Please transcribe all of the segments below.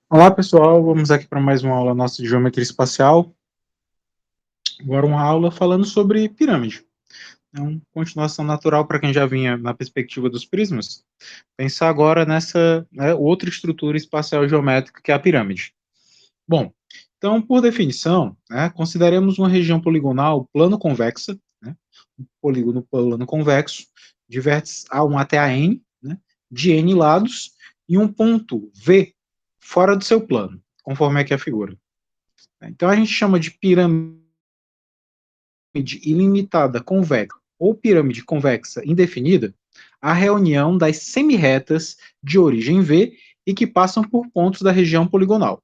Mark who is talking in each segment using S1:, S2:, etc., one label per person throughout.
S1: Olá pessoal, vamos aqui para mais uma aula nossa de geometria espacial. Agora uma aula falando sobre pirâmide. É uma continuação natural para quem já vinha na perspectiva dos prismas. Pensar agora nessa outra estrutura espacial geométrica que é a pirâmide. Bom, então por definição, consideremos uma região poligonal plano-convexa, um polígono plano convexo, de vértices A1 até a N, de N lados, e um ponto V fora do seu plano, conforme aqui a figura. Então a gente chama de pirâmide ilimitada convexa ou pirâmide convexa indefinida a reunião das semirretas de origem V e que passam por pontos da região poligonal.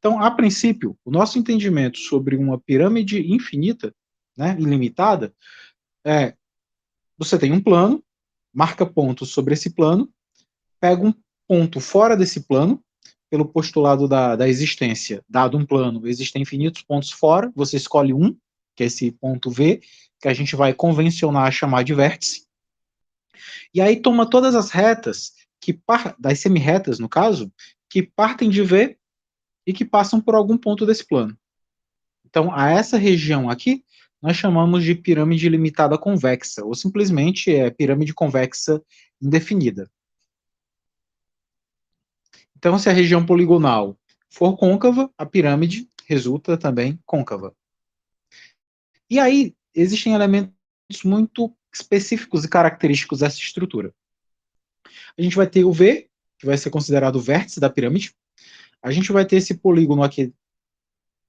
S1: Então, a princípio, o nosso entendimento sobre uma pirâmide infinita, ilimitada, é você tem um plano, marca pontos sobre esse plano, pega um ponto fora desse plano, pelo postulado da existência, dado um plano, existem infinitos pontos fora, você escolhe um, que é esse ponto V, que a gente vai convencionar chamar de vértice, e aí toma todas as retas, das semirretas, no caso, que partem de V e que passam por algum ponto desse plano. Então, a essa região aqui, nós chamamos de pirâmide limitada convexa, ou simplesmente pirâmide convexa indefinida. Então, se a região poligonal for côncava, a pirâmide resulta também côncava. E aí, existem elementos muito específicos e característicos dessa estrutura. A gente vai ter o V, que vai ser considerado o vértice da pirâmide. A gente vai ter esse polígono aqui,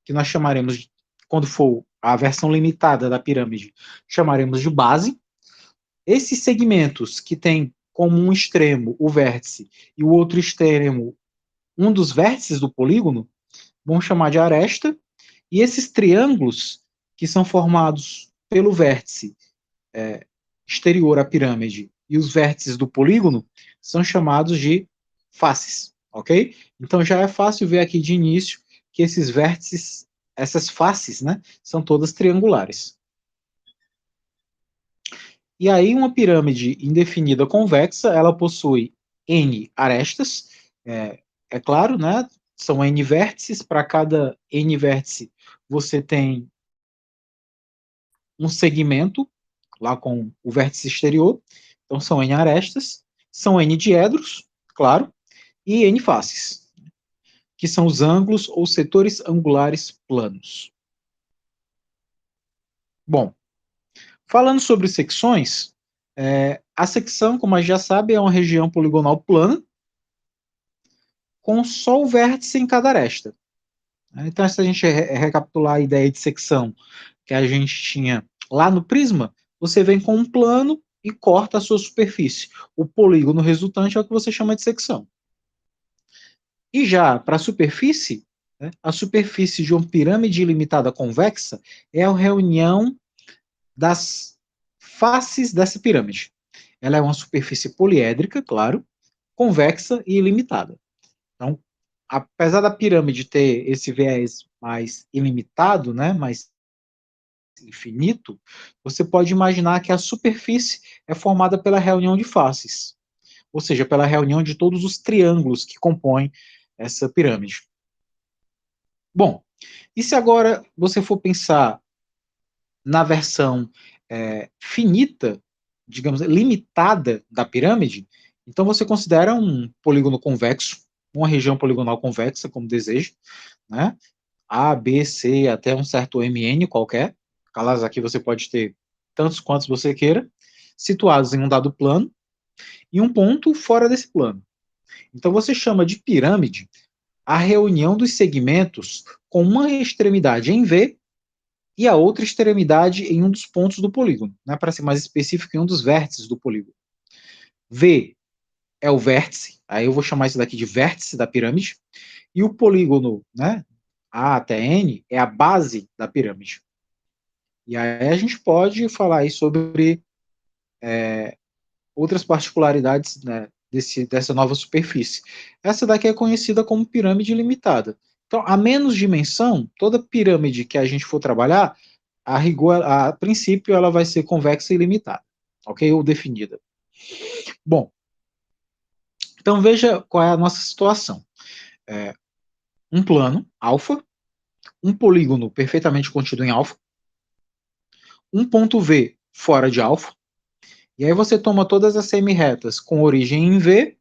S1: que nós chamaremos, quando for a versão limitada da pirâmide, chamaremos de base. Esses segmentos que tem como um extremo o vértice e o outro extremo um dos vértices do polígono, vamos chamar de aresta, e esses triângulos que são formados pelo vértice exterior à pirâmide e os vértices do polígono são chamados de faces, ok? Então já é fácil ver aqui de início que esses vértices, essas faces, são todas triangulares. E aí uma pirâmide indefinida convexa, ela possui N arestas, é claro, são N vértices, para cada N vértice você tem um segmento, lá com o vértice exterior, então são N arestas, são N diedros, claro, e N faces, que são os ângulos ou setores angulares planos. Bom, falando sobre secções, a secção, como a gente já sabe, é uma região poligonal plana, com só o vértice em cada aresta. Então, se a gente recapitular a ideia de secção que a gente tinha lá no prisma, você vem com um plano e corta a sua superfície. O polígono resultante é o que você chama de secção. E já para a superfície, a superfície de uma pirâmide ilimitada convexa é a reunião das faces dessa pirâmide. Ela é uma superfície poliédrica, claro, convexa e ilimitada. Então, apesar da pirâmide ter esse viés mais ilimitado, mais infinito, você pode imaginar que a superfície é formada pela reunião de faces, ou seja, pela reunião de todos os triângulos que compõem essa pirâmide. Bom, e se agora você for pensar na versão finita, digamos, limitada da pirâmide, então você considera um polígono convexo, uma região poligonal convexa, como deseja, A, B, C, até um certo MN qualquer, aliás, aqui você pode ter tantos quantos você queira, situados em um dado plano, e um ponto fora desse plano. Então você chama de pirâmide a reunião dos segmentos com uma extremidade em V e a outra extremidade em um dos pontos do polígono, para ser mais específico, em um dos vértices do polígono. V é o vértice, aí eu vou chamar isso daqui de vértice da pirâmide, e o polígono, A até N, é a base da pirâmide. E aí a gente pode falar aí sobre outras particularidades, dessa nova superfície. Essa daqui é conhecida como pirâmide limitada. Então, a menos dimensão, toda pirâmide que a gente for trabalhar, a rigor, a princípio, ela vai ser convexa e limitada, ok? Ou definida. Bom, então veja qual é a nossa situação. um plano, alfa, um polígono perfeitamente contido em alfa, um ponto V fora de alfa, e aí você toma todas as semi-retas com origem em V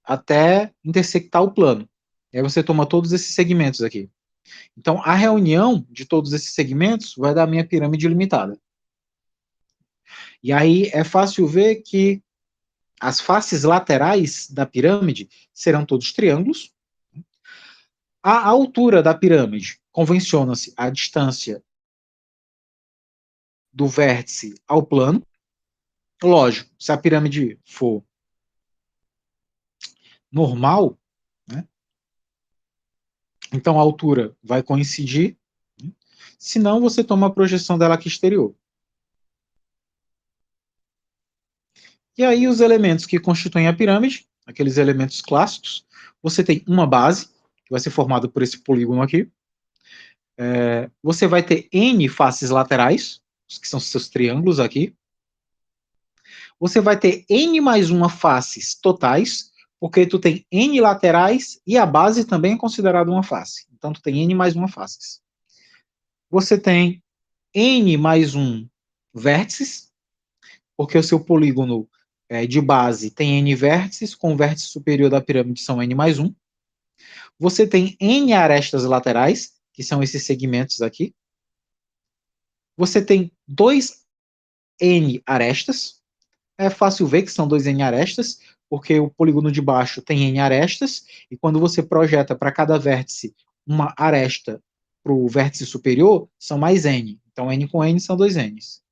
S1: até intersectar o plano. E aí você toma todos esses segmentos aqui. Então, a reunião de todos esses segmentos vai dar a minha pirâmide limitada. E aí é fácil ver que as faces laterais da pirâmide serão todos triângulos. A altura da pirâmide convenciona-se a distância do vértice ao plano. Lógico, se a pirâmide for normal, né, então a altura vai coincidir. Né? Se não, você toma a projeção dela aqui exterior. E aí os elementos que constituem a pirâmide, aqueles elementos clássicos, você tem uma base, que vai ser formada por esse polígono aqui. Você vai ter N faces laterais, que são seus triângulos aqui. Você vai ter N mais uma faces totais, porque tu tem N laterais e a base também é considerada uma face. Então tu tem N mais uma faces. Você tem N mais um vértices, porque o seu polígono de base tem N vértices, com o vértice superior da pirâmide são N mais um. Você tem N arestas laterais, que são esses segmentos aqui. Você tem 2 N arestas. É fácil ver que são 2 N arestas, porque o polígono de baixo tem N arestas, e quando você projeta para cada vértice uma aresta para o vértice superior, são mais N. Então, N com N são 2 Ns.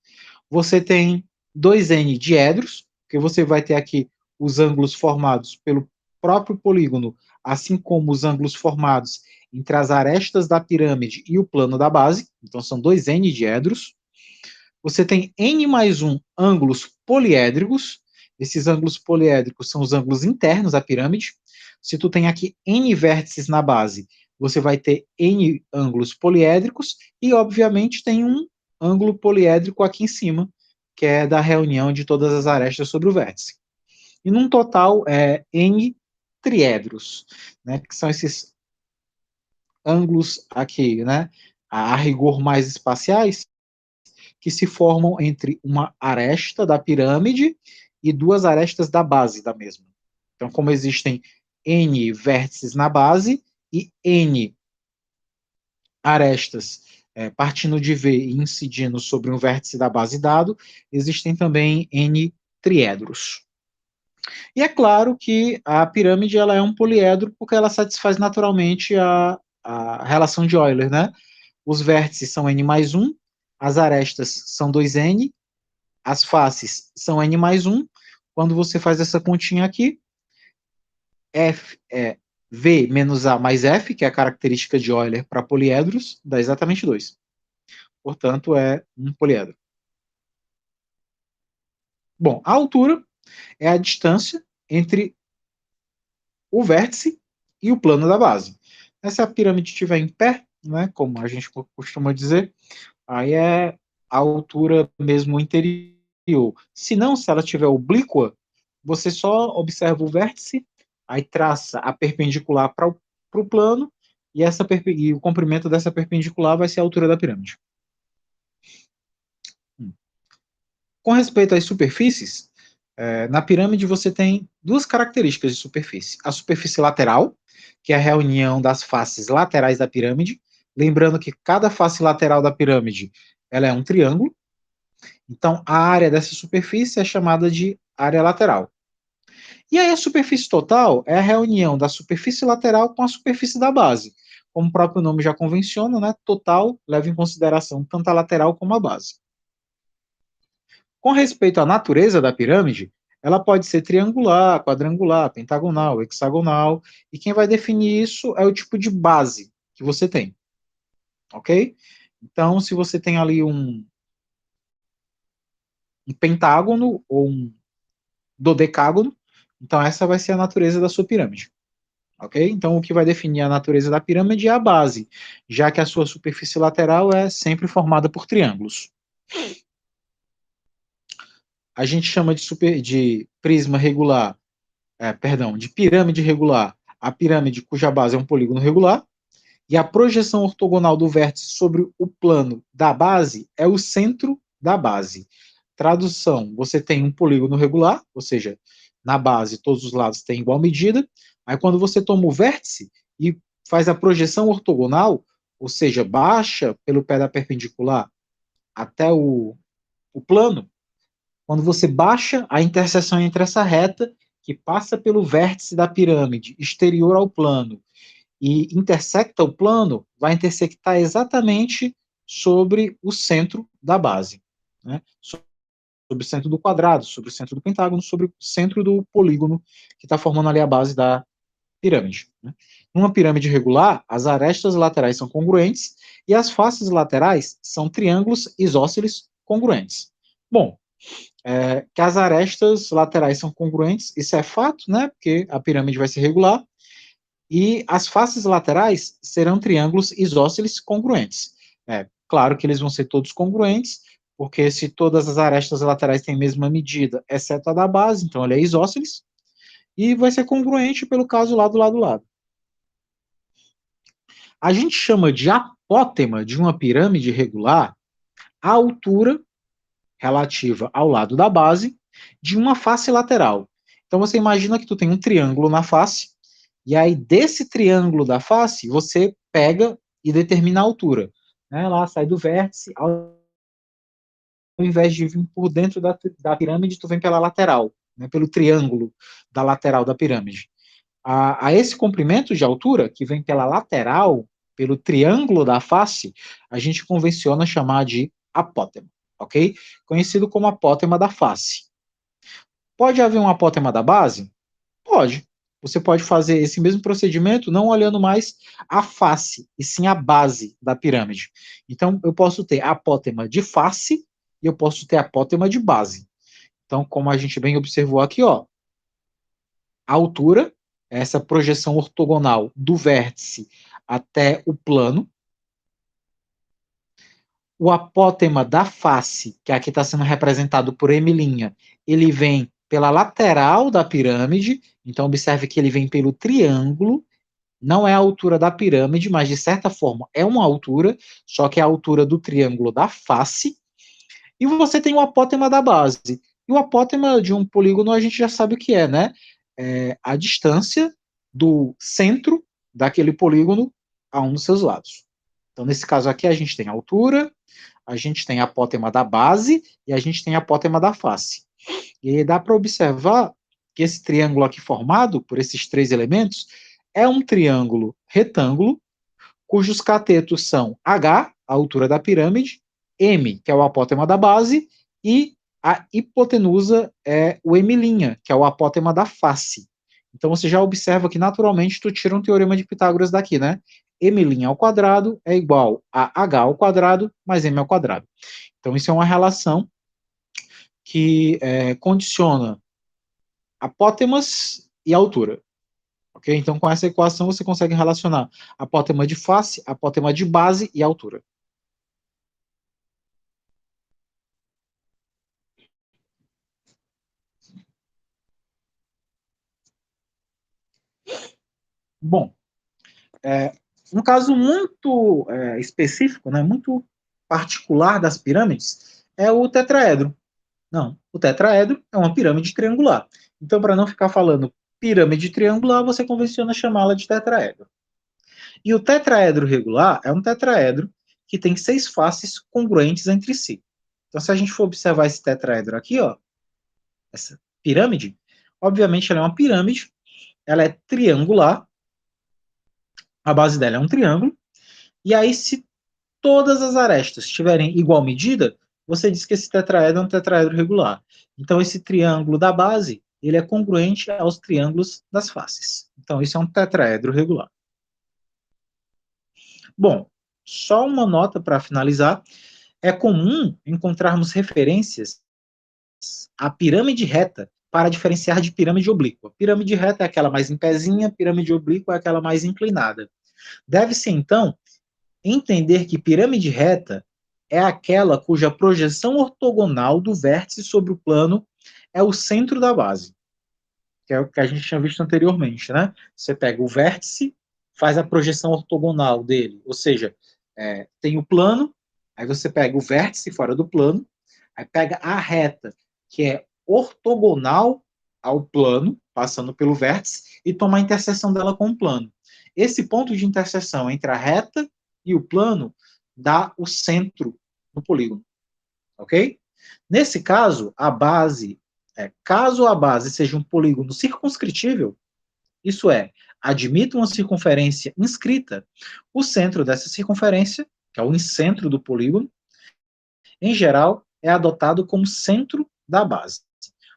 S1: Você tem 2 N diedros, que você vai ter aqui os ângulos formados pelo próprio polígono, assim como os ângulos formados entre as arestas da pirâmide e o plano da base. Então, são 2 N diedros. Você tem N mais 1 ângulos poliédricos. Esses ângulos poliédricos são os ângulos internos da pirâmide. Se tu tem aqui N vértices na base, você vai ter N ângulos poliédricos e, obviamente, tem um ângulo poliédrico aqui em cima, que é da reunião de todas as arestas sobre o vértice. E num total é N triedros, né, que são esses ângulos aqui, né, a rigor mais espaciais, que se formam entre uma aresta da pirâmide e duas arestas da base da mesma. Então, como existem N vértices na base e N arestas partindo de V e incidindo sobre um vértice da base dado, existem também N triedros. E é claro que a pirâmide ela é um poliedro porque ela satisfaz naturalmente a relação de Euler, né? Os vértices são n mais 1, as arestas são 2n, as faces são n mais 1. Quando você faz essa continha aqui, F é V menos A mais F, que é a característica de Euler para poliedros, dá exatamente 2. Portanto, é um poliedro. Bom, a altura é a distância entre o vértice e o plano da base. Se a pirâmide estiver em pé, né, como a gente costuma dizer, aí é a altura mesmo interior. Se não, se ela estiver oblíqua, você só observa o vértice, aí traça a perpendicular para o plano, e o comprimento dessa perpendicular vai ser a altura da pirâmide. Com respeito às superfícies, na pirâmide você tem duas características de superfície. A superfície lateral, que é a reunião das faces laterais da pirâmide. Lembrando que cada face lateral da pirâmide ela é um triângulo. Então, a área dessa superfície é chamada de área lateral. E aí a superfície total é a reunião da superfície lateral com a superfície da base. Como o próprio nome já convenciona, né, total leva em consideração tanto a lateral como a base. Com respeito à natureza da pirâmide, ela pode ser triangular, quadrangular, pentagonal, hexagonal, e quem vai definir isso é o tipo de base que você tem. Ok? Então, se você tem ali um pentágono ou um dodecágono, então essa vai ser a natureza da sua pirâmide. Ok? Então, o que vai definir a natureza da pirâmide é a base, já que a sua superfície lateral é sempre formada por triângulos. A gente chama de prisma regular, de pirâmide regular, a pirâmide cuja base é um polígono regular, e a projeção ortogonal do vértice sobre o plano da base é o centro da base. Tradução, você tem um polígono regular, ou seja, na base todos os lados têm igual medida, aí quando você toma o vértice e faz a projeção ortogonal, ou seja, baixa pelo pé da perpendicular até o plano, quando você baixa a interseção entre essa reta, que passa pelo vértice da pirâmide exterior ao plano, e intersecta o plano, vai intersectar exatamente sobre o centro da base, né? Sobre o centro do quadrado, sobre o centro do pentágono, sobre o centro do polígono que está formando ali a base da pirâmide, né? Numa pirâmide regular, as arestas laterais são congruentes e as faces laterais são triângulos isósceles congruentes. Bom, que as arestas laterais são congruentes, isso é fato, né? Porque a pirâmide vai ser regular, e as faces laterais serão triângulos isósceles congruentes. Claro que eles vão ser todos congruentes, porque se todas as arestas laterais têm a mesma medida, exceto a da base, então ele é isósceles, e vai ser congruente pelo caso lado, lado, lado. A gente chama de apótema de uma pirâmide regular a altura relativa ao lado da base de uma face lateral. Então você imagina que tu tem um triângulo na face, e aí desse triângulo da face, você pega e determina a altura. Né? Lá sai do vértice, ao invés de vir por dentro da pirâmide, tu vem pela lateral, né? Pelo triângulo da lateral da pirâmide. A esse comprimento de altura, que vem pela lateral, pelo triângulo da face, a gente convenciona chamar de apótema, ok? Conhecido como apótema da face. Pode haver um apótema da base? Pode. Você pode fazer esse mesmo procedimento não olhando mais a face, e sim a base da pirâmide. Então, eu posso ter apótema de face e eu posso ter apótema de base. Então, como a gente bem observou aqui, ó, a altura, essa projeção ortogonal do vértice até o plano. O apótema da face, que aqui está sendo representado por M', ele vem pela lateral da pirâmide, então observe que ele vem pelo triângulo, não é a altura da pirâmide, mas de certa forma é uma altura, só que é a altura do triângulo da face. E você tem o apótema da base. E o apótema de um polígono a gente já sabe o que é, né? É a distância do centro daquele polígono a um dos seus lados. Então, nesse caso aqui, a gente tem a altura, a gente tem a apótema da base e a gente tem a apótema da face. E aí dá para observar que esse triângulo aqui formado por esses três elementos é um triângulo retângulo, cujos catetos são H, a altura da pirâmide, M, que é o apótema da base, e a hipotenusa é o M', que é o apótema da face. Então você já observa que naturalmente tu tira um teorema de Pitágoras daqui, né? M' ao quadrado é igual a H ao quadrado mais M ao quadrado. Então isso é uma relação que condiciona apótemas e altura. Ok? Então, com essa equação, você consegue relacionar apótema de face, apótema de base e altura. Bom, um caso muito específico, né, muito particular das pirâmides, é o tetraedro. Não, o tetraedro é uma pirâmide triangular. Então, para não ficar falando pirâmide triangular, você convenciona chamá-la de tetraedro. E o tetraedro regular é um tetraedro que tem 6 faces congruentes entre si. Então, se a gente for observar esse tetraedro aqui, ó, essa pirâmide, obviamente ela é uma pirâmide, ela é triangular, a base dela é um triângulo, e aí se todas as arestas tiverem igual medida, você diz que esse tetraedro é um tetraedro regular. Então, esse triângulo da base, ele é congruente aos triângulos das faces. Então, isso é um tetraedro regular. Bom, só uma nota para finalizar. É comum encontrarmos referências à pirâmide reta para diferenciar de pirâmide oblíqua. Pirâmide reta é aquela mais em pezinha, pirâmide oblíqua é aquela mais inclinada. Deve-se, então, entender que pirâmide reta é aquela cuja projeção ortogonal do vértice sobre o plano é o centro da base. que é o que a gente tinha visto anteriormente, né? Você pega o vértice, faz a projeção ortogonal dele, ou seja, tem o plano, aí você pega o vértice fora do plano, aí pega a reta, que é ortogonal ao plano, passando pelo vértice, e toma a interseção dela com o plano. Esse ponto de interseção entre a reta e o plano dá o centro do polígono, ok? Nesse caso, caso a base seja um polígono circunscritível, isso é, admita uma circunferência inscrita, o centro dessa circunferência, que é o incentro do polígono, em geral, é adotado como centro da base.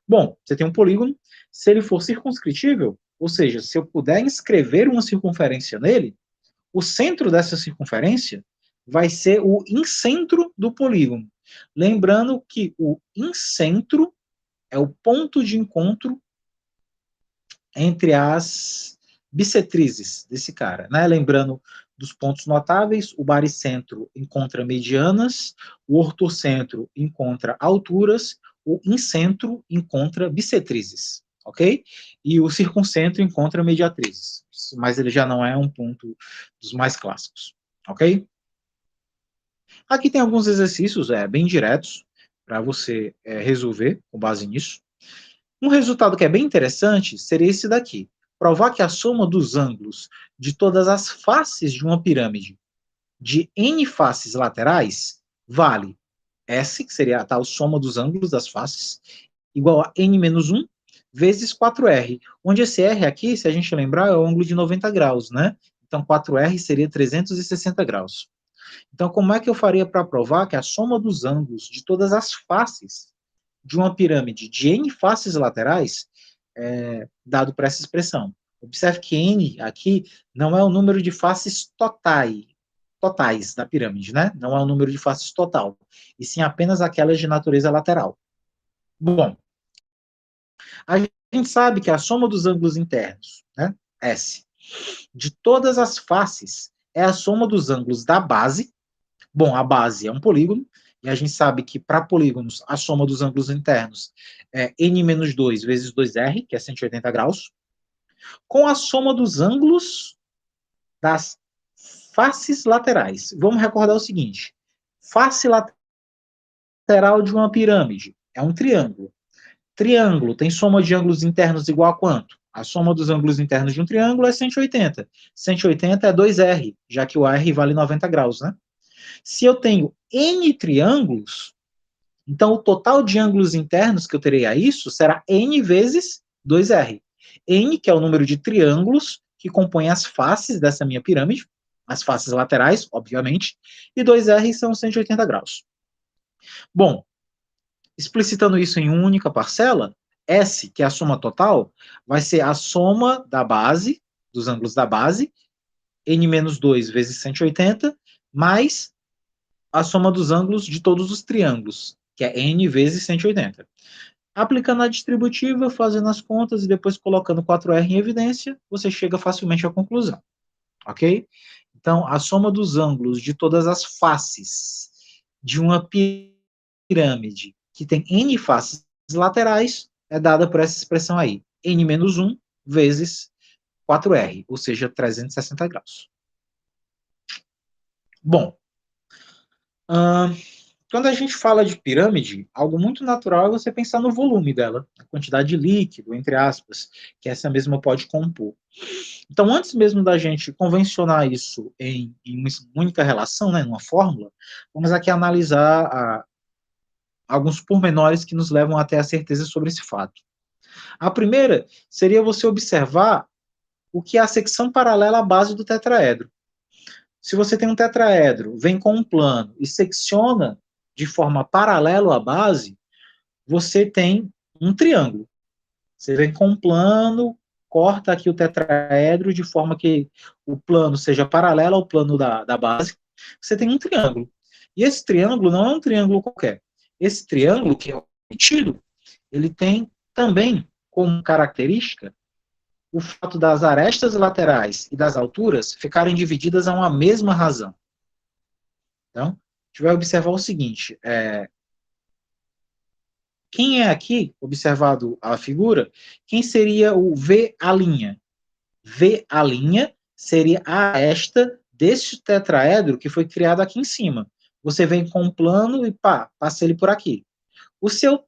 S1: Bom, você tem um polígono, se ele for circunscritível, ou seja, se eu puder inscrever uma circunferência nele, o centro dessa circunferência vai ser o incentro do polígono. Lembrando que o incentro é o ponto de encontro entre as bissetrizes desse cara, né? Lembrando dos pontos notáveis, o baricentro encontra medianas, o ortocentro encontra alturas, o incentro encontra bissetrizes, ok? E o circuncentro encontra mediatrizes, mas ele já não é um ponto dos mais clássicos, ok? Aqui tem alguns exercícios bem diretos para você resolver com base nisso. Um resultado que é bem interessante seria esse daqui. Provar que a soma dos ângulos de todas as faces de uma pirâmide de n faces laterais vale S, que seria a tal soma dos ângulos das faces, igual a n menos 1 vezes 4R, onde esse R aqui, se a gente lembrar, é o ângulo de 90 graus, né? Então 4R seria 360 graus. Então, como é que eu faria para provar que a soma dos ângulos de todas as faces de uma pirâmide de n faces laterais dado por essa expressão? Observe que n aqui não é o número de faces totais da pirâmide, né? Não é o número de faces total, e sim apenas aquelas de natureza lateral. Bom, a gente sabe que a soma dos ângulos internos, né, S, de todas as faces é a soma dos ângulos da base. Bom, a base é um polígono, e a gente sabe que para polígonos a soma dos ângulos internos é n-2 vezes 2r, que é 180 graus, com a soma dos ângulos das faces laterais. Vamos recordar o seguinte: face lateral de uma pirâmide é um triângulo. Triângulo tem soma de ângulos internos igual a quanto? A soma dos ângulos internos de um triângulo é 180. 180 é 2r, já que o r vale 90 graus, né? Se eu tenho n triângulos, então o total de ângulos internos que eu terei a isso será n vezes 2r. N, que é o número de triângulos que compõem as faces dessa minha pirâmide, as faces laterais, obviamente, e 2r são 180 graus. Bom, explicitando isso em única parcela, S, que é a soma total, vai ser a soma da base, dos ângulos da base, n-2 vezes 180, mais a soma dos ângulos de todos os triângulos, que é n vezes 180. Aplicando a distributiva, fazendo as contas e depois colocando 4R em evidência, você chega facilmente à conclusão, ok? Então, a soma dos ângulos de todas as faces de uma pirâmide que tem n faces laterais é dada por essa expressão aí, n menos 1 vezes 4R, ou seja, 360 graus. Bom, quando a gente fala de pirâmide, algo muito natural é você pensar no volume dela, a quantidade de líquido, entre aspas, que essa mesma pode compor. Então, antes mesmo da gente convencionar isso em uma única relação, né, numa fórmula, vamos aqui analisar alguns pormenores que nos levam até a certeza sobre esse fato. A primeira seria você observar o que é a secção paralela à base do tetraedro. Se você tem um tetraedro, vem com um plano e secciona de forma paralela à base, você tem um triângulo. Você vem com um plano, corta aqui o tetraedro de forma que o plano seja paralelo ao plano da base, você tem um triângulo. E esse triângulo não é um triângulo qualquer. Esse triângulo, que é o sentido, ele tem também como característica o fato das arestas laterais e das alturas ficarem divididas a uma mesma razão. Então, a gente vai observar o seguinte, Quem é aqui, observado a figura, quem seria o V'? V' seria a aresta deste tetraedro que foi criado aqui em cima. Você vem com um plano e passa ele por aqui. O seu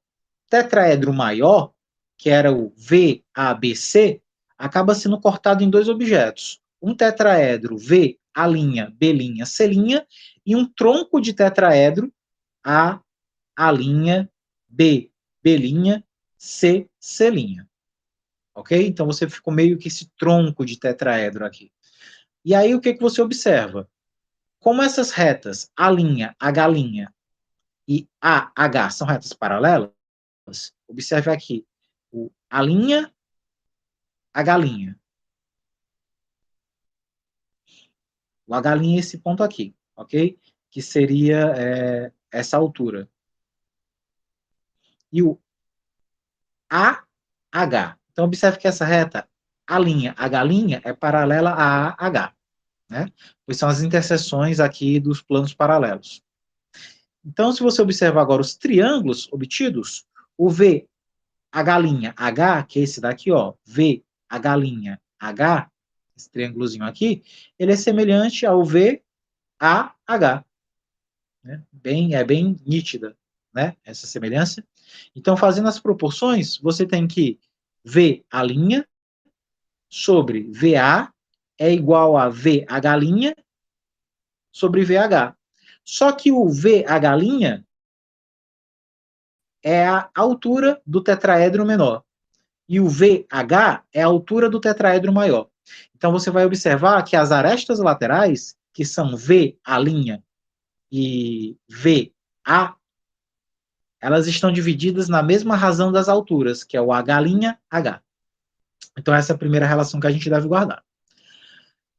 S1: tetraedro maior, que era o VABC, acaba sendo cortado em dois objetos. Um tetraedro V', B', C', e um tronco de tetraedro A', B', B', C', C'. Ok? Então você ficou meio que esse tronco de tetraedro aqui. E aí o que você observa? Como essas retas A', H' e AH são retas paralelas, observe aqui o A', H'. O H' é esse ponto aqui, ok? Que seria essa altura. E o AH. Então, observe que essa reta A', H' é paralela a AH, né? Pois são as interseções aqui dos planos paralelos. Então, se você observar agora os triângulos obtidos, o V, H', que é esse daqui, ó, V, H', esse triângulozinho aqui, ele é semelhante ao VAH. Né? É bem nítida, né, essa semelhança. Então, fazendo as proporções, você tem que VA' sobre VA é igual a VH' sobre VH. Só que o VH' é a altura do tetraedro menor. E o VH é a altura do tetraedro maior. Então, você vai observar que as arestas laterais, que são VA' e VA, elas estão divididas na mesma razão das alturas, que é o H'. Então, essa é a primeira relação que a gente deve guardar.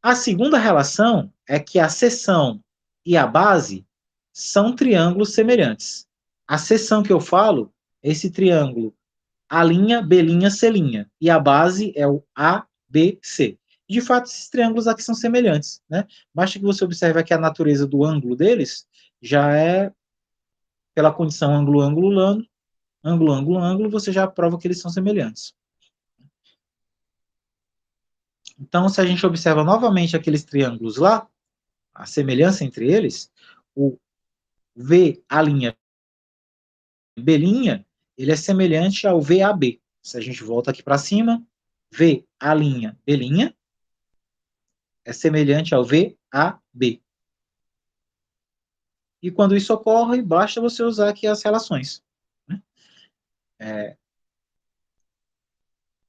S1: A segunda relação é que a seção e a base são triângulos semelhantes. A seção que eu falo é esse triângulo A', B', C', e a base é o ABC. De fato, esses triângulos aqui são semelhantes, né? Basta que você observe aqui a natureza do ângulo deles, já é pela condição ângulo, você já prova que eles são semelhantes. Então, se a gente observa novamente aqueles triângulos lá, a semelhança entre eles, o VA', B', ele é semelhante ao VAB. Se a gente volta aqui para cima, VA', B' é semelhante ao VAB. E quando isso ocorre, basta você usar aqui as relações.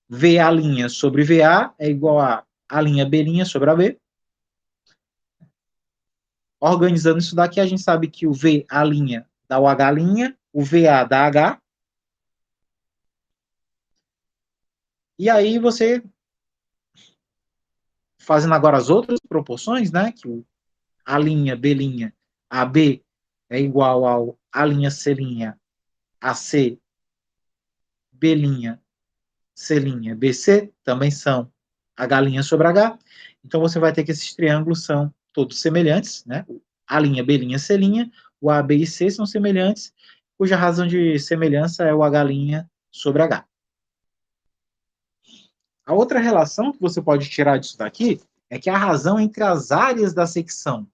S1: VA' sobre VA é igual a B' sobre AB. Organizando isso daqui, a gente sabe que o VA' dá o H', o VA dá H. E aí você, fazendo agora as outras proporções, né, que o A', B', AB é igual ao A', C', AC, B', C', BC, também são H' sobre H. Então, você vai ter que esses triângulos são todos semelhantes, né? O A', B', C', o A, B e C são semelhantes, cuja razão de semelhança é o H' sobre H. A outra relação que você pode tirar disso daqui é que a razão entre as áreas da secção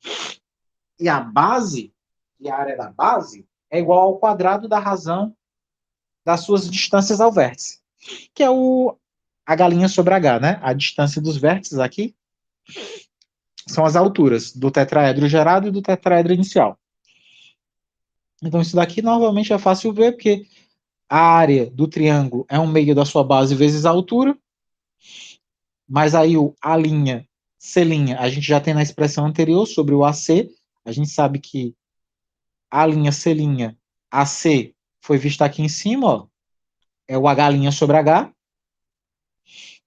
S1: e a base, e a área da base, é igual ao quadrado da razão das suas distâncias ao vértice, que é o H' sobre H, né? A distância dos vértices aqui são as alturas do tetraedro gerado e do tetraedro inicial. Então, isso daqui novamente é fácil ver, porque a área do triângulo é um meio da sua base vezes a altura, mas aí o A', C', a gente já tem na expressão anterior sobre o AC, a gente sabe que A', C', AC foi visto aqui em cima, ó, é o H' sobre H.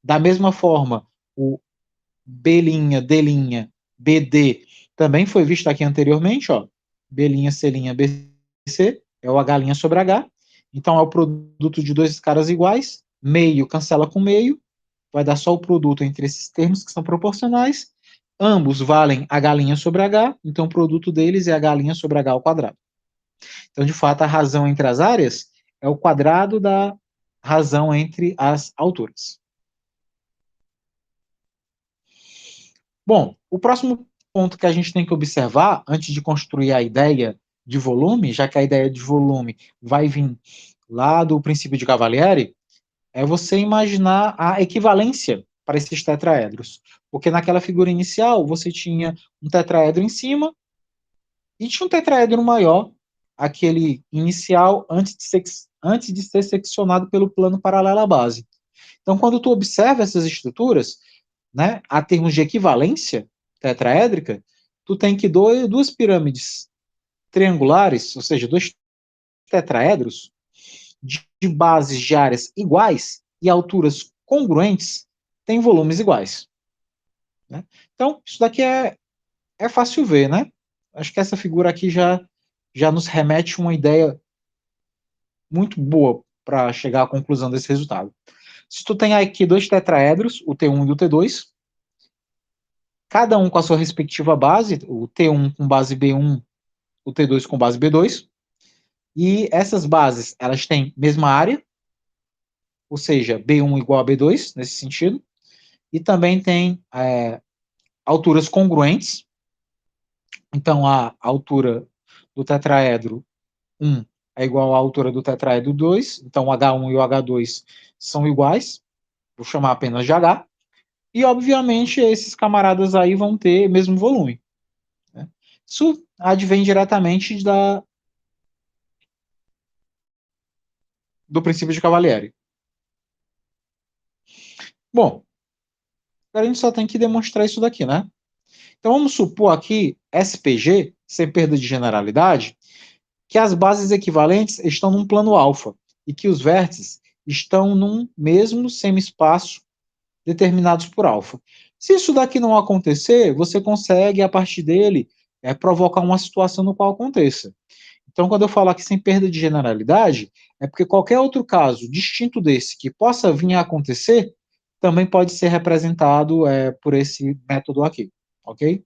S1: Da mesma forma, o B', D', BD também foi visto aqui anteriormente, ó, B', C', BC, é o H' sobre H. Então, é o produto de dois caras iguais, meio cancela com meio, vai dar só o produto entre esses termos que são proporcionais, ambos valem H' sobre H, então o produto deles é H' sobre H ao quadrado. Então, de fato, a razão entre as áreas é o quadrado da razão entre as alturas. Bom, o próximo ponto que a gente tem que observar, antes de construir a ideia de volume, já que a ideia de volume vai vir lá do princípio de Cavalieri, é você imaginar a equivalência para esses tetraedros. Porque naquela figura inicial, você tinha um tetraedro em cima e tinha um tetraedro maior, aquele inicial, antes de ser seccionado pelo plano paralelo à base. Então, quando tu observa essas estruturas, né, a termos de equivalência tetraédrica, tu tem que duas pirâmides triangulares, ou seja, dois tetraedros, de bases de áreas iguais e alturas congruentes, têm volumes iguais. Né? Então, isso daqui é fácil ver, né? Acho que essa figura aqui já nos remete uma ideia muito boa para chegar à conclusão desse resultado. Se tu tem aqui dois tetraedros, o T1 e o T2, cada um com a sua respectiva base, o T1 com base B1, o T2 com base B2, e essas bases, elas têm mesma área, ou seja, B1 igual a B2, nesse sentido, e também tem alturas congruentes, então a altura do tetraedro 1 é igual à altura do tetraedro 2, então o H1 e o H2 são iguais, vou chamar apenas de H, e obviamente esses camaradas aí vão ter mesmo volume. Né? Isso advém diretamente do princípio de Cavalieri. Bom, agora a gente só tem que demonstrar isso daqui, né? Então vamos supor aqui, SPG, sem perda de generalidade, que as bases equivalentes estão num plano alfa e que os vértices estão num mesmo semi-espaço determinados por alfa. Se isso daqui não acontecer, você consegue, a partir dele, provocar uma situação no qual aconteça. Então, quando eu falo aqui sem perda de generalidade, é porque qualquer outro caso distinto desse que possa vir a acontecer, também pode ser representado por esse método aqui, ok?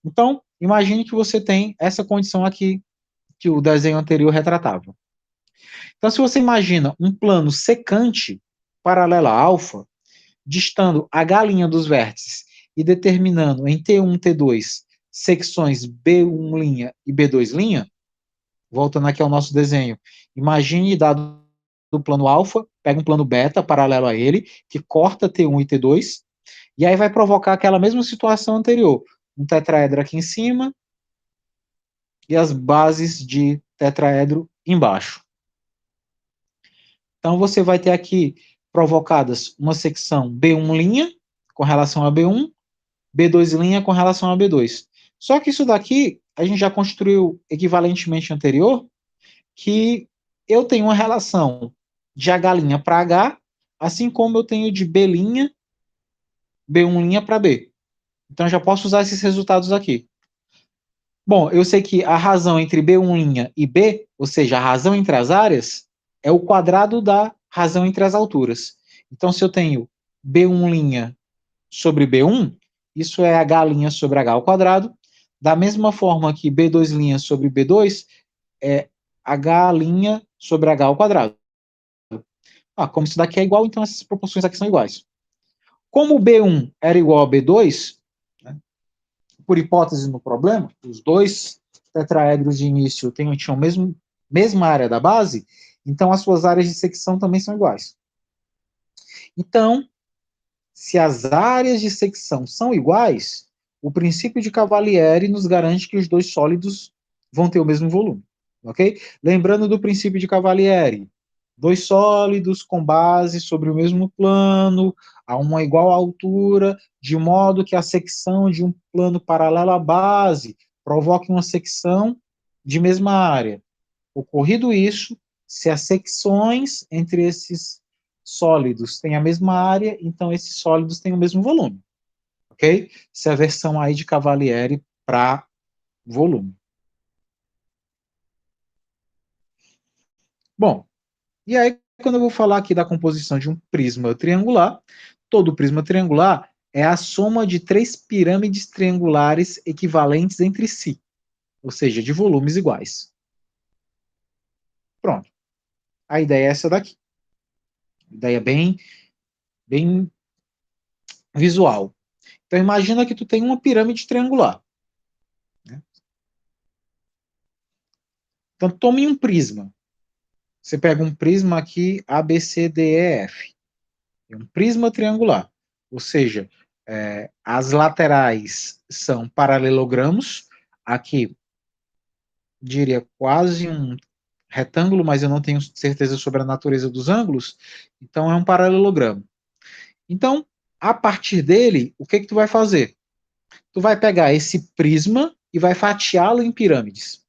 S1: Então, imagine que você tem essa condição aqui que o desenho anterior retratava. Então, se você imagina um plano secante paralelo a alfa, distando a galinha dos vértices e determinando em T1, T2 secções B1' e B2', voltando aqui ao nosso desenho, imagine dado do plano alfa, pega um plano beta paralelo a ele, que corta T1 e T2, e aí vai provocar aquela mesma situação anterior. Um tetraedro aqui em cima e as bases de tetraedro embaixo. Então você vai ter aqui provocadas uma secção B1' com relação a B1, B2' com relação a B2. Só que isso daqui a gente já construiu equivalentemente anterior, que eu tenho uma relação de H' para H, assim como eu tenho de B', B1' para B. Então, eu já posso usar esses resultados aqui. Bom, eu sei que a razão entre B1' e B, ou seja, a razão entre as áreas, é o quadrado da razão entre as alturas. Então, se eu tenho B1' sobre B1, isso é H' sobre H ao quadrado. Da mesma forma que B2' sobre B2 é H' sobre H ao quadrado. Como isso daqui é igual, então essas proporções aqui são iguais. Como o B1 era igual a B2, né, por hipótese no problema, os dois tetraedros de início tinham a mesma área da base, então as suas áreas de secção também são iguais. Então, se as áreas de secção são iguais, o princípio de Cavalieri nos garante que os dois sólidos vão ter o mesmo volume. Ok? Lembrando do princípio de Cavalieri, dois sólidos com base sobre o mesmo plano, a uma igual altura, de modo que a secção de um plano paralelo à base provoque uma secção de mesma área. Ocorrido isso, se as secções entre esses sólidos têm a mesma área, então esses sólidos têm o mesmo volume. Ok? Essa é a versão aí de Cavalieri para volume. Bom, e aí quando eu vou falar aqui da composição de um prisma triangular, todo prisma triangular é a soma de três pirâmides triangulares equivalentes entre si, ou seja, de volumes iguais. Pronto. A ideia é essa daqui. Ideia bem visual. Então imagina que tu tem uma pirâmide triangular. Né? Então tome um prisma. Você pega um prisma aqui A, B, C, D, E, F. É um prisma triangular. Ou seja, as laterais são paralelogramos. Aqui diria quase um retângulo, mas eu não tenho certeza sobre a natureza dos ângulos. Então é um paralelogramo. Então, a partir dele, o que que tu vai fazer? Tu vai pegar esse prisma e vai fatiá-lo em pirâmides.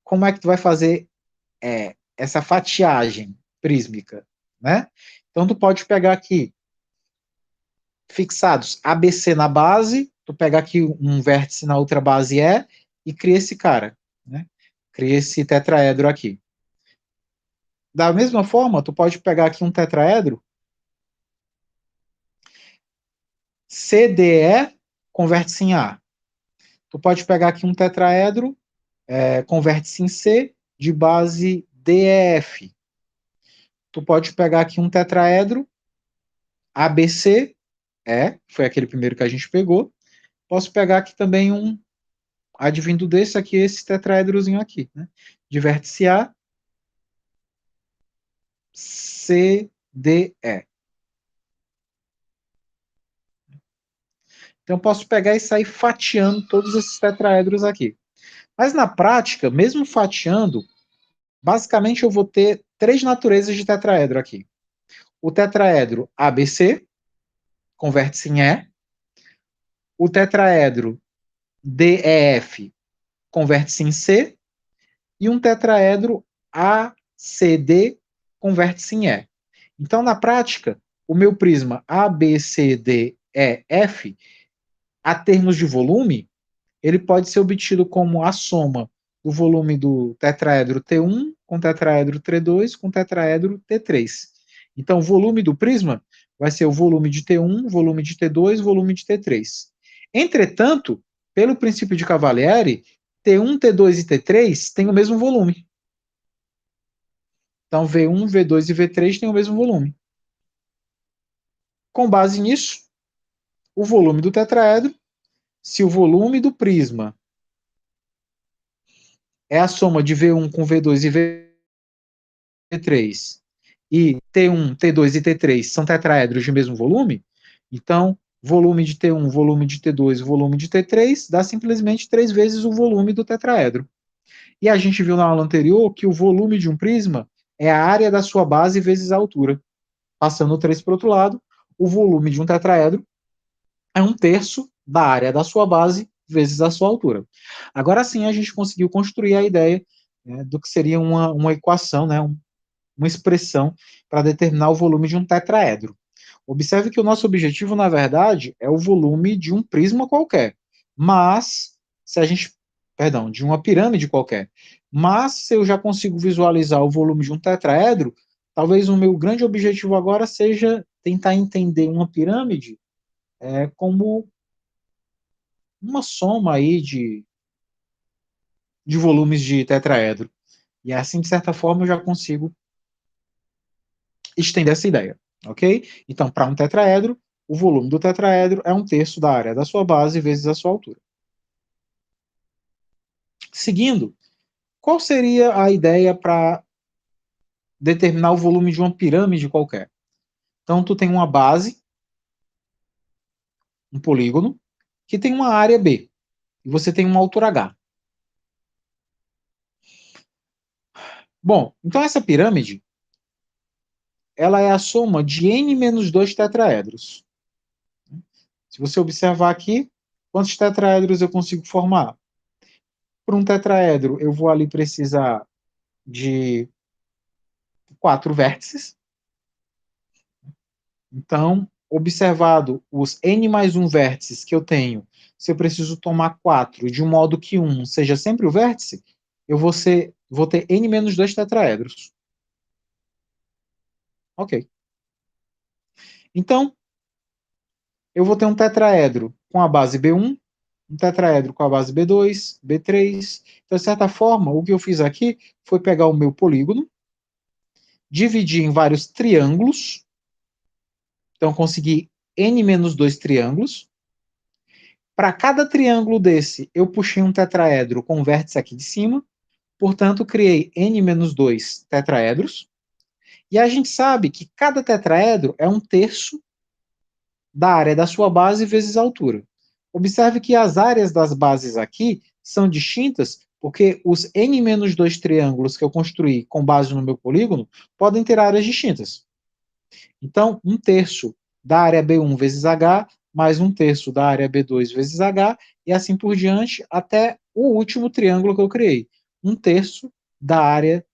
S1: Como é que tu vai fazer essa fatiagem prísmica, né? Então tu pode pegar aqui fixados ABC na base, tu pega aqui um vértice na outra base e cria esse cara, né? Cria esse tetraedro aqui. Da mesma forma, tu pode pegar aqui um tetraedro CDE converte-se em A. Tu pode pegar aqui um tetraedro converte-se em C de base DEF. Tu pode pegar aqui um tetraedro ABC, foi aquele primeiro que a gente pegou. Posso pegar aqui também advindo desse aqui, esse tetraedrozinho aqui, né? De vértice A, C, D, E. Então, eu posso pegar e sair fatiando todos esses tetraedros aqui. Mas, na prática, mesmo fatiando, basicamente eu vou ter três naturezas de tetraedro aqui. O tetraedro ABC, converte-se em E. O tetraedro DEF, converte-se em C. E um tetraedro ACD, converte-se em E. Então, na prática, o meu prisma ABCDEF, a termos de volume, ele pode ser obtido como a soma do volume do tetraedro T1 com tetraedro T2 com tetraedro T3. Então, o volume do prisma vai ser o volume de T1, volume de T2, volume de T3. Entretanto, pelo princípio de Cavalieri, T1, T2 e T3 têm o mesmo volume. Então, V1, V2 e V3 têm o mesmo volume. Com base nisso, o volume do tetraedro, se o volume do prisma é a soma de V1 com V2 e V3, e T1, T2 e T3 são tetraedros de mesmo volume, então volume de T1, volume de T2, volume de T3 dá simplesmente 3 vezes o volume do tetraedro. E a gente viu na aula anterior que o volume de um prisma é a área da sua base vezes a altura. Passando o 3 para o outro lado, o volume de um tetraedro é um terço da área da sua base vezes a sua altura. Agora sim a gente conseguiu construir a ideia do que seria uma equação, né, uma expressão para determinar o volume de um tetraedro. Observe que o nosso objetivo, na verdade, é o volume de um prisma qualquer. Mas, se a gente. Perdão, de uma pirâmide qualquer. Mas, se eu já consigo visualizar o volume de um tetraedro, talvez o meu grande objetivo agora seja tentar entender uma pirâmide como uma soma aí de volumes de tetraedro. E assim, de certa forma, eu já consigo estender essa ideia, ok? Então, para um tetraedro, o volume do tetraedro é um terço da área da sua base vezes a sua altura. Seguindo, qual seria a ideia para determinar o volume de uma pirâmide qualquer? Então, tu tem uma base, um polígono, que tem uma área B, e você tem uma altura H. Bom, então essa pirâmide, ela é a soma de n menos 2 tetraedros. Se você observar aqui, quantos tetraedros eu consigo formar? Por um tetraedro, eu vou ali precisar de 4 vértices. Então, observado os n mais 1 vértices que eu tenho, se eu preciso tomar 4 de um modo que 1 seja sempre o vértice, eu vou ter n menos 2 tetraedros. Ok. Então, eu vou ter um tetraedro com a base B1, um tetraedro com a base B2, B3. Então, de certa forma, o que eu fiz aqui foi pegar o meu polígono dividi em vários triângulos. Então, eu consegui n menos 2 triângulos. Para cada triângulo desse, eu puxei um tetraedro com o vértice aqui de cima. Portanto, criei n menos 2 tetraedros. E a gente sabe que cada tetraedro é um terço da área da sua base vezes a altura. Observe que as áreas das bases aqui são distintas porque os n menos 2 triângulos que eu construí com base no meu polígono podem ter áreas distintas. Então, um terço da área B1 vezes H, mais um terço da área B2 vezes H, e assim por diante, até o último triângulo que eu criei. Um terço da área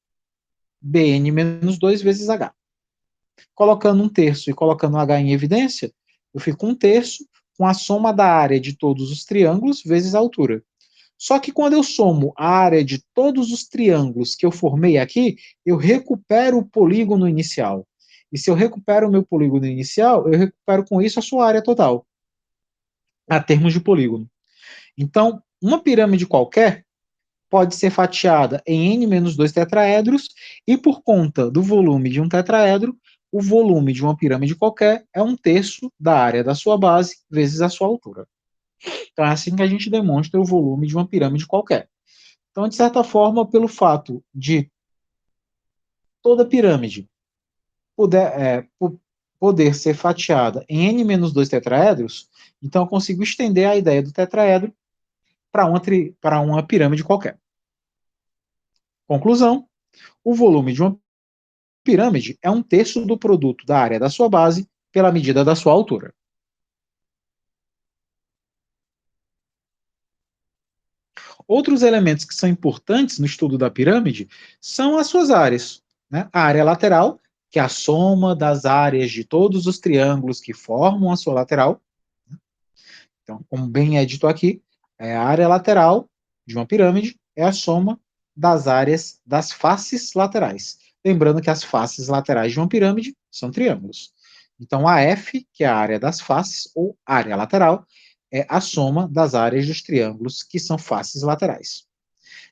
S1: Bn menos 2 vezes H. Colocando um terço e colocando H em evidência, eu fico com um terço com a soma da área de todos os triângulos vezes a altura. Só que quando eu somo a área de todos os triângulos que eu formei aqui, eu recupero o polígono inicial. E se eu recupero o meu polígono inicial, eu recupero com isso a sua área total, a termos de polígono. Então, uma pirâmide qualquer pode ser fatiada em n menos 2 tetraedros, e por conta do volume de um tetraedro, o volume de uma pirâmide qualquer é um terço da área da sua base vezes a sua altura. Então é assim que a gente demonstra o volume de uma pirâmide qualquer. Então, de certa forma, pelo fato de toda pirâmide poder ser fatiada em n menos 2 tetraedros, então eu consigo estender a ideia do tetraedro para uma pirâmide qualquer. Conclusão: o volume de uma pirâmide é um terço do produto da área da sua base pela medida da sua altura. Outros elementos que são importantes no estudo da pirâmide são as suas áreas. Né? A área lateral, que é a soma das áreas de todos os triângulos que formam a sua lateral. Então, como bem é dito aqui, a área lateral de uma pirâmide é a soma das áreas das faces laterais. Lembrando que as faces laterais de uma pirâmide são triângulos. Então, a F, que é a área das faces, ou área lateral, é a soma das áreas dos triângulos que são faces laterais.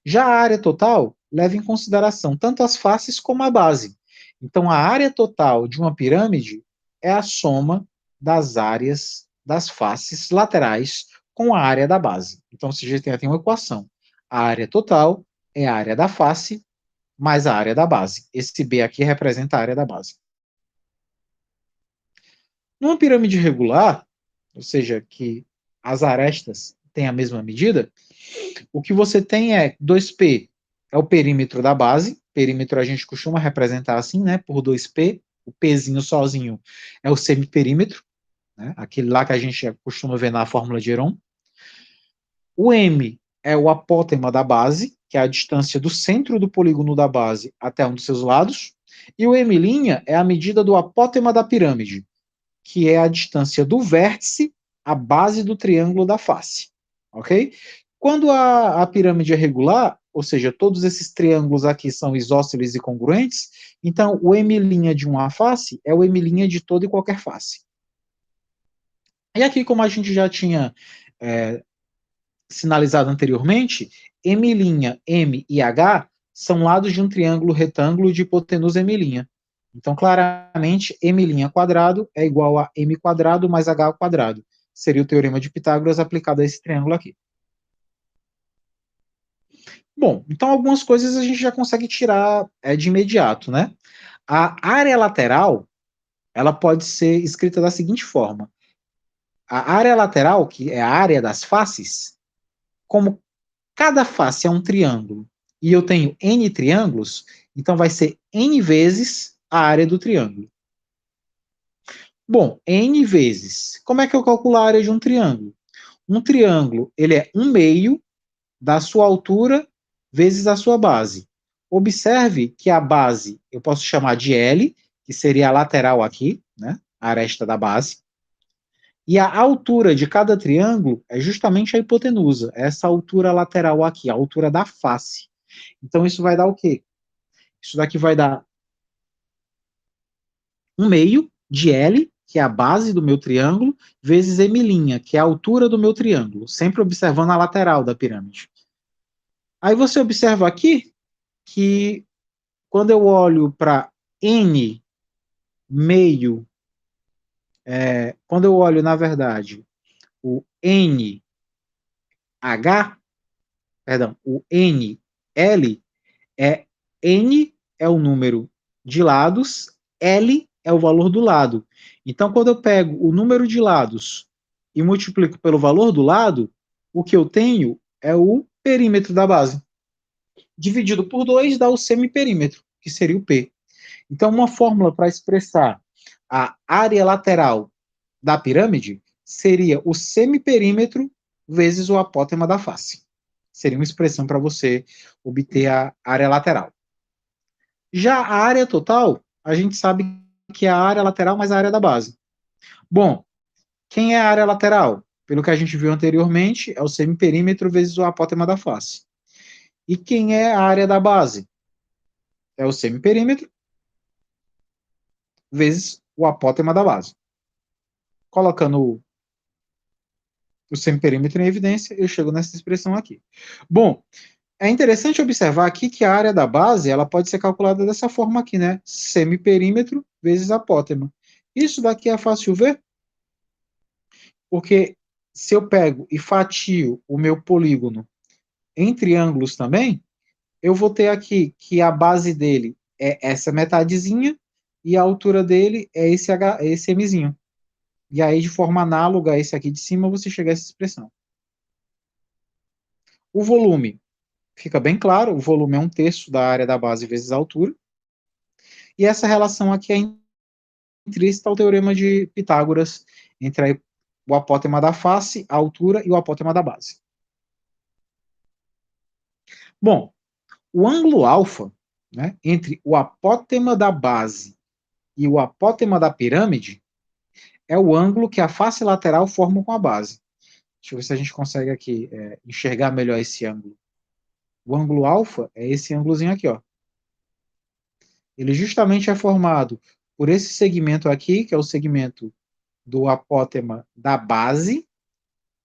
S1: Já a área total leva em consideração tanto as faces como a base. Então, a área total de uma pirâmide é a soma das áreas das faces laterais com a área da base. Então, você já tem uma equação. A área total é a área da face mais a área da base. Esse B aqui representa a área da base. Numa pirâmide regular, ou seja, que as arestas têm a mesma medida, o que você tem é 2P é o perímetro da base. Perímetro a gente costuma representar assim, né, por 2P. O Pzinho sozinho é o semiperímetro, né, aquele lá que a gente costuma ver na fórmula de Heron. O M é o apótema da base, que é a distância do centro do polígono da base até um dos seus lados. E o M' é a medida do apótema da pirâmide, que é a distância do vértice à base do triângulo da face. Ok? Quando a pirâmide é regular, ou seja, todos esses triângulos aqui são isósceles e congruentes, então o M' de uma face é o M' de toda e qualquer face. E aqui, como a gente já tinha sinalizado anteriormente, M', M e H são lados de um triângulo retângulo de hipotenusa M'. Então, claramente, M' quadrado é igual a M quadrado mais H quadrado. Seria o teorema de Pitágoras aplicado a esse triângulo aqui. Bom, então algumas coisas a gente já consegue tirar de imediato, né? A área lateral, ela pode ser escrita da seguinte forma. A área lateral, que é a área das faces, como cada face é um triângulo e eu tenho n triângulos, então vai ser n vezes a área do triângulo. Bom, n vezes. Como é que eu calculo a área de um triângulo? Um triângulo, ele é 1/2 da sua altura vezes a sua base. Observe que a base eu posso chamar de L, que seria a lateral aqui, né? A aresta da base. E a altura de cada triângulo é justamente a hipotenusa, essa altura lateral aqui, a altura da face. Então, isso vai dar o quê? Isso daqui vai dar 1/2 de L, que é a base do meu triângulo, vezes M', que é a altura do meu triângulo, sempre observando a lateral da pirâmide. Aí você observa aqui que, quando eu olho para N meio, quando eu olho, na verdade, o NH, perdão, o NL, N é o número de lados, L é o valor do lado. Então, quando eu pego o número de lados e multiplico pelo valor do lado, o que eu tenho é o perímetro da base. Dividido por 2 dá o semiperímetro, que seria o P. Então, uma fórmula para expressar a área lateral da pirâmide seria o semiperímetro vezes o apótema da face. Seria uma expressão para você obter a área lateral. Já a área total, a gente sabe que é a área lateral mais a área da base. Bom, quem é a área lateral? Pelo que a gente viu anteriormente, é o semiperímetro vezes o apótema da face. E quem é a área da base? É o semiperímetro vezes o apótema da base. Colocando o semiperímetro em evidência, eu chego nessa expressão aqui. Bom, é interessante observar aqui que a área da base ela pode ser calculada dessa forma aqui, né? Semiperímetro vezes apótema. Isso daqui é fácil ver, porque se eu pego e fatio o meu polígono em triângulos também, eu vou ter aqui que a base dele é essa metadezinha e a altura dele é esse mzinho. E aí, de forma análoga a esse aqui de cima, você chega a essa expressão. O volume fica bem claro, o volume é 1/3 da área da base vezes a altura. E essa relação aqui é intrínseca ao teorema de Pitágoras, entre o apótema da face, a altura e o apótema da base. Bom, o ângulo alfa, né, entre o apótema da base e o apótema da pirâmide é o ângulo que a face lateral forma com a base. Deixa eu ver se a gente consegue aqui enxergar melhor esse ângulo. O ângulo alfa é esse ângulozinho aqui, ó. Ele justamente é formado por esse segmento aqui, que é o segmento do apótema da base,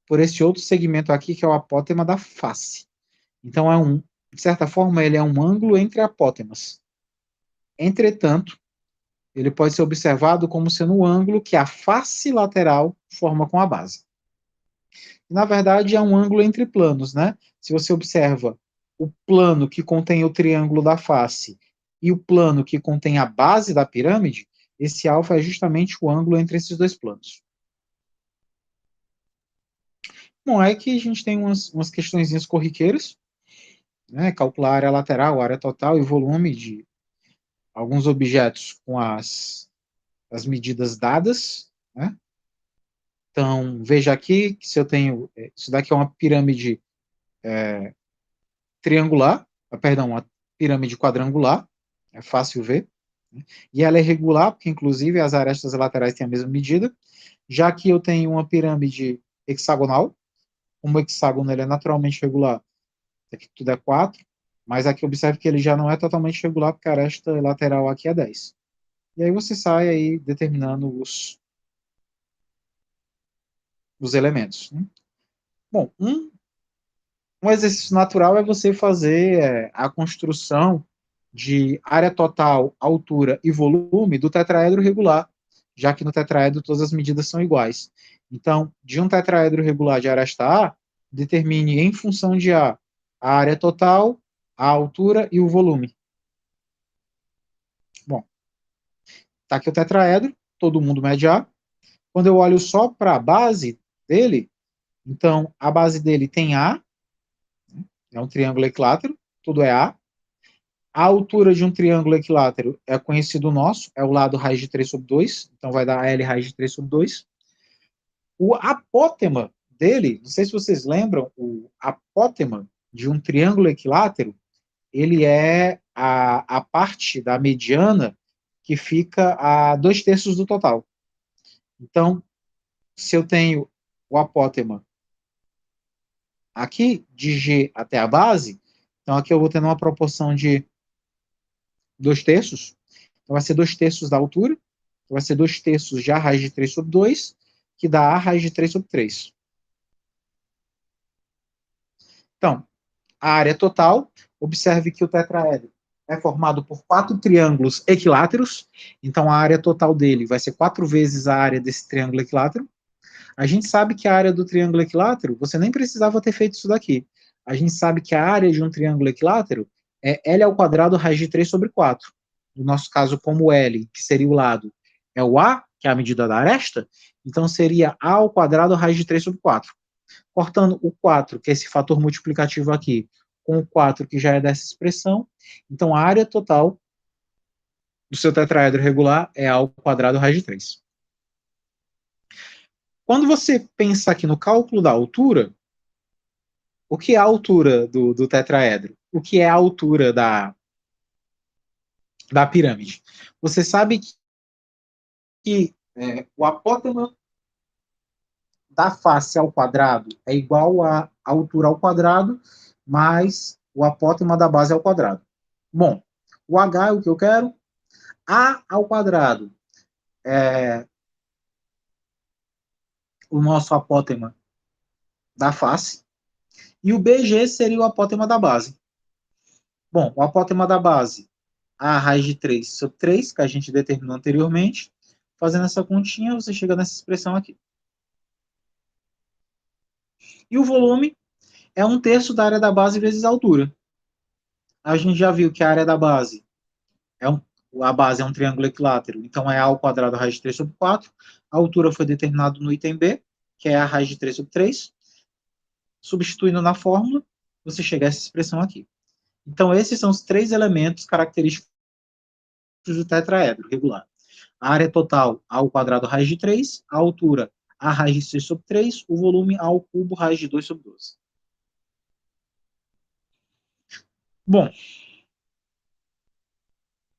S1: por esse outro segmento aqui, que é o apótema da face. Então, de certa forma, ele é um ângulo entre apótemas. Entretanto, ele pode ser observado como sendo o ângulo que a face lateral forma com a base. Na verdade, é um ângulo entre planos, né? Se você observa o plano que contém o triângulo da face e o plano que contém a base da pirâmide, esse alfa é justamente o ângulo entre esses dois planos. Bom, aí que a gente tem umas questõezinhas corriqueiras, né? Calcular a área lateral, a área total e volume de alguns objetos com as medidas dadas, né? Então, veja aqui que se eu tenho, isso daqui é uma pirâmide triangular, perdão, uma pirâmide quadrangular, é fácil ver, né? E ela é regular, porque inclusive as arestas laterais têm a mesma medida, já que eu tenho uma pirâmide hexagonal, como o hexágono ele é naturalmente regular, aqui tudo é 4, mas aqui observe que ele já não é totalmente regular, porque a aresta lateral aqui é 10. E aí você sai aí determinando os elementos, né? Bom, um exercício natural é você fazer a construção de área total, altura e volume do tetraedro regular, já que no tetraedro todas as medidas são iguais. Então, de um tetraedro regular de aresta A, determine em função de a área total, a altura e o volume. Bom, está aqui o tetraedro, todo mundo mede A. Quando eu olho só para a base dele, então a base dele tem A, é um triângulo equilátero, tudo é A. A altura de um triângulo equilátero é conhecido nosso, é o lado raiz de 3 sobre 2, então vai dar L raiz de 3 sobre 2. O apótema dele, não sei se vocês lembram, o apótema de um triângulo equilátero, ele é a parte da mediana que fica a 2/3 do total. Então, se eu tenho o apótema aqui, de G até a base, então aqui eu vou tendo uma proporção de 2/3, então vai ser 2/3 da altura, então vai ser 2/3 de A raiz de 3 sobre 2, que dá A raiz de 3 sobre 3. Então, a área total, observe que o tetraedro é formado por 4 triângulos equiláteros, então a área total dele vai ser 4 vezes a área desse triângulo equilátero. A gente sabe que a área do triângulo equilátero, você nem precisava ter feito isso daqui. A gente sabe que a área de um triângulo equilátero é L ao quadrado raiz de 3 sobre 4. No nosso caso, como L, que seria o lado, é o A, que é a medida da aresta, então seria A ao quadrado raiz de 3 sobre 4. Cortando o 4, que é esse fator multiplicativo aqui, com o 4, que já é dessa expressão, então a área total do seu tetraedro regular é A ao quadrado raiz de 3. Quando você pensa aqui no cálculo da altura, o que é a altura do tetraedro? O que é a altura da pirâmide? Você sabe que o apótema da face ao quadrado é igual à altura ao quadrado, mais o apótema da base ao quadrado. Bom, o H é o que eu quero. A ao quadrado é o nosso apótema da face. E o BG seria o apótema da base. Bom, o apótema da base, a raiz de 3 sobre 3, que a gente determinou anteriormente. Fazendo essa continha, você chega nessa expressão aqui. E o volume é 1/3 da área da base vezes a altura. A gente já viu que a área da base a base é um triângulo equilátero, então é A ao quadrado raiz de 3 sobre 4. A altura foi determinada no item B, que é a raiz de 3 sobre 3. Substituindo na fórmula, você chega a essa expressão aqui. Então, esses são os 3 elementos característicos do tetraedro regular. A área total, A ao quadrado raiz de 3, a altura, A raiz de 6 sobre 3, o volume, A ao cubo raiz de 2 sobre 12. Bom,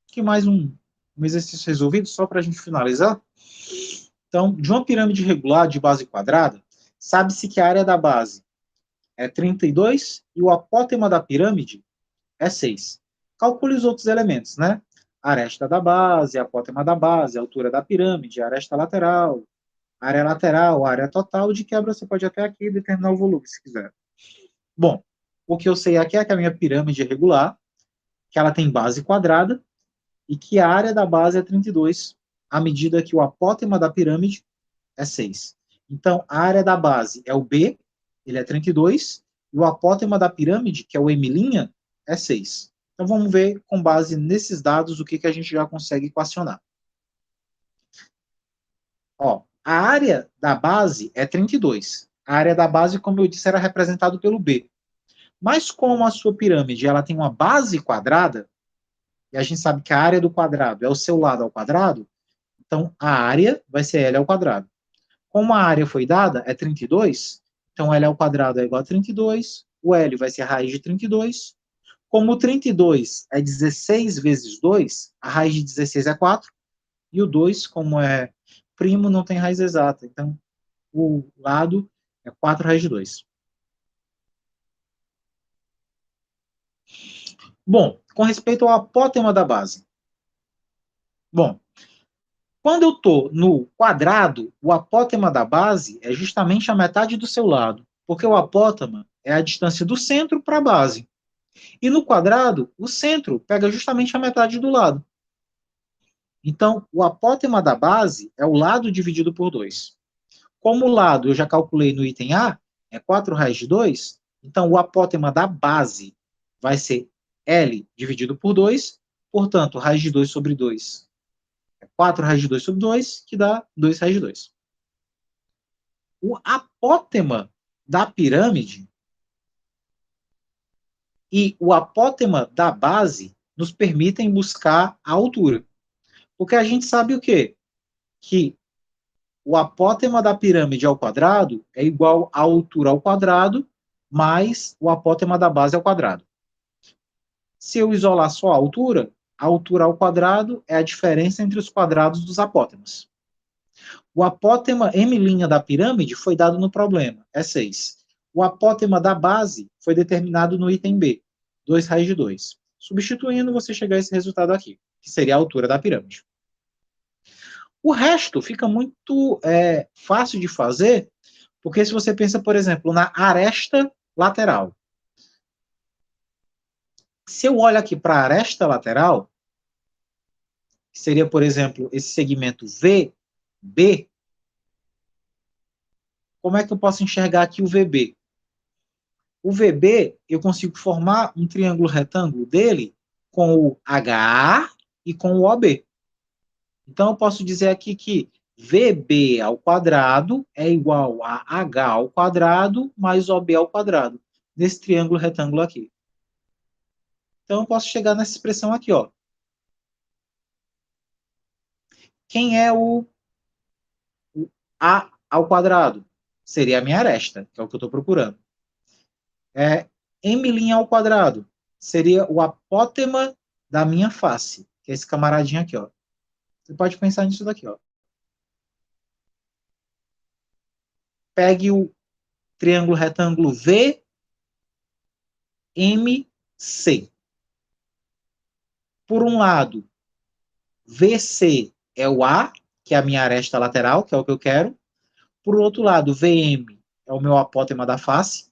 S1: aqui mais um exercício resolvido, só para a gente finalizar. Então, de uma pirâmide regular de base quadrada, sabe-se que a área da base é 32 e o apótema da pirâmide é 6. Calcule os outros elementos, né? Aresta da base, apótema da base, altura da pirâmide, aresta lateral, área total. De quebra, você pode até aqui determinar o volume, se quiser. Bom, o que eu sei aqui é que a minha pirâmide é regular, que ela tem base quadrada e que a área da base é 32, à medida que o apótema da pirâmide é 6. Então, a área da base é o B, ele é 32, e o apótema da pirâmide, que é o M', é 6. Então, vamos ver, com base nesses dados, o que a gente já consegue equacionar. Ó, a área da base é 32. A área da base, como eu disse, era representada pelo B. Mas como a sua pirâmide ela tem uma base quadrada, e a gente sabe que a área do quadrado é o seu lado ao quadrado, então a área vai ser L ao quadrado. Como a área foi dada, é 32, então L ao quadrado é igual a 32, o L vai ser a raiz de 32. Como o 32 é 16 vezes 2, a raiz de 16 é 4, e o 2, como é primo, não tem raiz exata, então o lado é 4 raiz de 2. Bom, com respeito ao apótema da base. Bom, quando eu estou no quadrado, o apótema da base é justamente a metade do seu lado, porque o apótema é a distância do centro para a base. E no quadrado, o centro pega justamente a metade do lado. Então, o apótema da base é o lado dividido por 2. Como o lado eu já calculei no item A, é 4 raiz de 2, então o apótema da base vai ser L dividido por 2, portanto, raiz de 2 sobre 2 é 4 raiz de 2 sobre 2, que dá 2 raiz de 2. O apótema da pirâmide e o apótema da base nos permitem buscar a altura. Porque a gente sabe o quê? Que o apótema da pirâmide ao quadrado é igual à altura ao quadrado mais o apótema da base ao quadrado. Se eu isolar só a altura ao quadrado é a diferença entre os quadrados dos apótemas. O apótema M' da pirâmide foi dado no problema, é 6. O apótema da base foi determinado no item B, 2 raiz de 2. Substituindo, você chega a esse resultado aqui, que seria a altura da pirâmide. O resto fica muito fácil de fazer, porque se você pensa, por exemplo, na aresta lateral, Se eu olho aqui para a aresta lateral, que seria, por exemplo, esse segmento VB, como é que eu posso enxergar aqui o VB? O VB, eu consigo formar um triângulo retângulo dele com o HA e com o OB. Então, eu posso dizer aqui que VB ao quadrado é igual a H ao quadrado mais OB ao quadrado, nesse triângulo retângulo aqui. Então, eu posso chegar nessa expressão aqui, ó. Quem é o A ao quadrado? Seria a minha aresta, que é o que eu estou procurando. M' ao quadrado seria o apótema da minha face, que é esse camaradinho aqui, ó. Você pode pensar nisso daqui, ó. Pegue o triângulo retângulo VMC. Por um lado, VC é o A, que é a minha aresta lateral, que é o que eu quero. Por outro lado, VM é o meu apótema da face.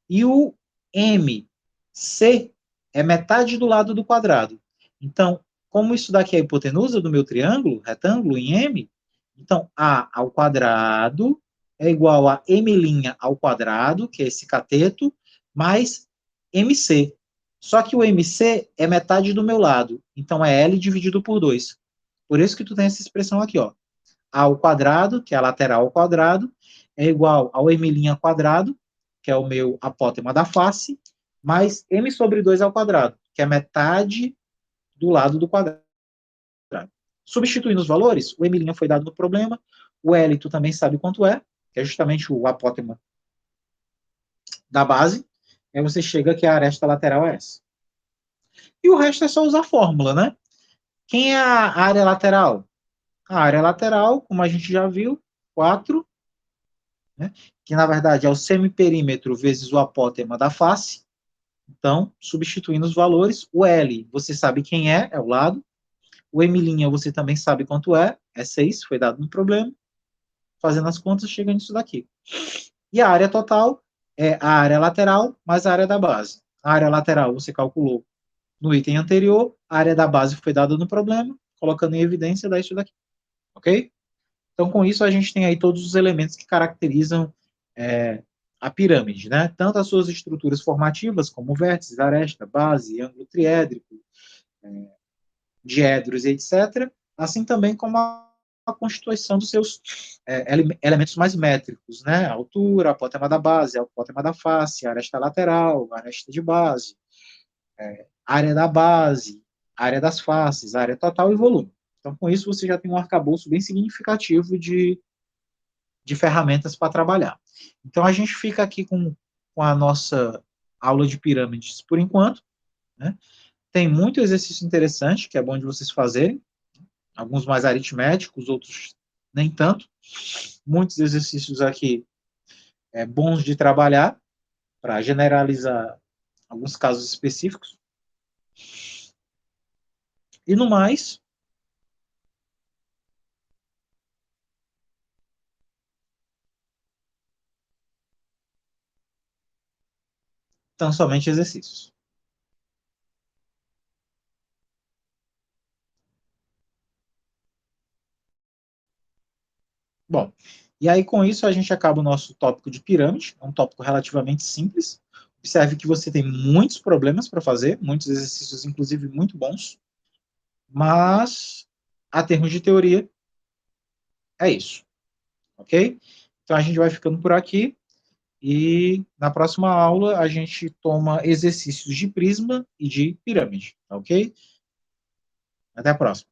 S1: E o MC é metade do lado do quadrado. Então, como isso daqui é a hipotenusa do meu triângulo, retângulo em M, então A ao quadrado é igual a M' ao quadrado, que é esse cateto, mais MC. Só que o MC é metade do meu lado, então é L dividido por 2. Por isso que tu tem essa expressão aqui, ó. A ao quadrado, que é a lateral ao quadrado, é igual ao M' ao quadrado, que é o meu apótema da face, mais M sobre 2 ao quadrado, que é metade do lado do quadrado. Substituindo os valores, o M' foi dado no problema, o L tu também sabe quanto é, que é justamente o apótema da base, aí você chega que a aresta lateral é essa. E o resto é só usar a fórmula, né? Quem é a área lateral? A área lateral, como a gente já viu, 4, né? Que na verdade é o semiperímetro vezes o apótema da face. Então, substituindo os valores, o L, você sabe quem é o lado. O M' você também sabe quanto é 6, foi dado no problema. Fazendo as contas, chega nisso daqui. E a área total é a área lateral mais a área da base. A área lateral você calculou no item anterior, a área da base foi dada no problema, colocando em evidência, dá isso daqui. Ok? Então, com isso, a gente tem aí todos os elementos que caracterizam a pirâmide, né? Tanto as suas estruturas formativas, como vértices, aresta, base, ângulo triédrico, diedros, etc., assim também como a constituição dos seus elementos mais métricos, né? A altura, a apótema da base, a apótema da face, a aresta lateral, a aresta de base, área da base, área das faces, área total e volume. Então, com isso, você já tem um arcabouço bem significativo de ferramentas para trabalhar. Então, a gente fica aqui com a nossa aula de pirâmides por enquanto, né? Tem muito exercício interessante, que é bom de vocês fazerem, alguns mais aritméticos, outros nem tanto. Muitos exercícios aqui bons de trabalhar, para generalizar alguns casos específicos. E no mais, são somente exercícios. Bom, e aí com isso a gente acaba o nosso tópico de pirâmide, é um tópico relativamente simples. Observe que você tem muitos problemas para fazer, muitos exercícios, inclusive, muito bons, mas, a termos de teoria, é isso, ok? Então a gente vai ficando por aqui e na próxima aula a gente toma exercícios de prisma e de pirâmide, ok? Até a próxima.